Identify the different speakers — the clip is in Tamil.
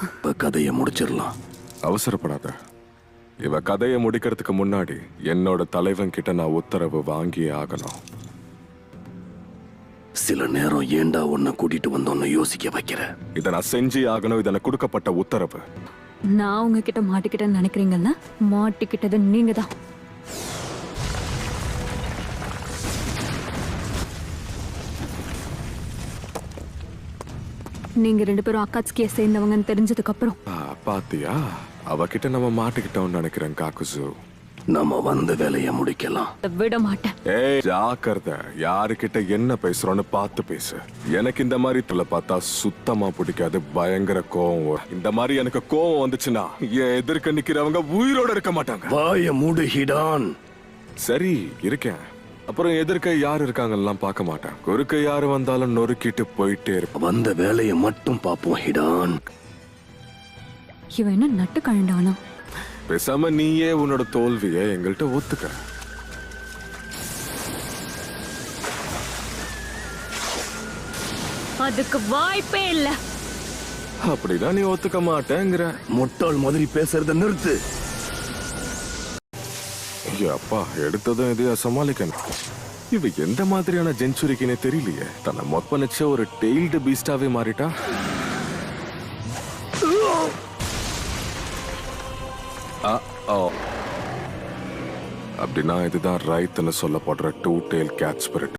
Speaker 1: இப்ப கதையை முடிச்சிடலாம்.
Speaker 2: அவசரப்படாத. இவ கதையை முடிக்கிறதுக்கு முன்னாடி என்னோட தலைவன் கிட்ட நான் உத்தரவு வாங்கியே ஆகணும்.
Speaker 1: சில நேரம் ஏண்டா உன்னை கூட்டிட்டு வந்தோன்னு யோசிக்க வைக்கிற.
Speaker 2: இதை நான் செஞ்சே ஆகணும். இதை எனக்கு கொடுக்கப்பட்ட உத்தரவு.
Speaker 3: நான் உங்ககிட்ட மாட்டிக்கிட்டேன்னு நினைக்கிறீங்கல்ல? மாட்டிக்கிட்டது நீங்க தான். நீங்க 2 பேரும் அக்காட்ஸ்கிய சேர்ந்தவங்கன்னு தெரிஞ்சதுக்கு அப்புறம்
Speaker 2: பாத்தியா, அவகிட்ட நம்ம மாட்டிக்கிட்டோம்னு நினைக்கிறேன் காக்குசு.
Speaker 1: நம்ம வந்து வேலையை முடிக்கலாம்.
Speaker 3: விட மாட்டேன்.
Speaker 2: ஏய் ஜாக்கிரதை, யாருக்கிட்ட என்ன பேசுறோன்னு பார்த்து பேசு. எனக்கு இந்த மாதிரி தொல்லை பார்த்தா சுத்தமா பிடிக்காது. பயங்கர கோவம். இந்த மாதிரி எனக்கு கோவம் வந்துச்சுன்னா என் எதிர்க்க நிக்கிறவங்க உயிரோட இருக்க மாட்டாங்க.
Speaker 1: வாய மூடு ஹிடான்.
Speaker 2: சரி இருக்கேன். அப்புறம் எதிர்க்க யாரு இருக்காங்கலாம் பார்க்க மாட்டேன். குறுக்க யாரு வந்தாலும் நொறுக்கிட்டு போயிட்டே இருப்பேன்.
Speaker 1: வந்த வேலையை மட்டும் பார்ப்போம் ஹிடான்.
Speaker 3: இவன் என்ன நட்டு கழண்டவனா?
Speaker 2: பேசாம நீயே உன்னோட தோல்வியை எங்கள்கிட்ட ஒத்துக்க.
Speaker 3: அதுக்கு வாய்ப்பே இல்ல.
Speaker 2: அப்படின்னா நீ ஒத்துக்க மாட்டேங்கிற.
Speaker 1: முட்டாள் மாதிரி பேசுறத நிறுத்து.
Speaker 2: அப்பா எடுத்ததும் இதையா சமாளிக்கணும். இவ எந்த மாதிரியான ஜென்சுரிக்குனே தெரியலையே. தன்னை மொப்பனிச்ச ஒரு டெய்ல்டு பீஸ்டாவே மாறிட்டா. அப்படின்னா இதுதான் ரைட்னு சொல்லப்படுற 2 டெயில் கேட் ஸ்பிரிட்.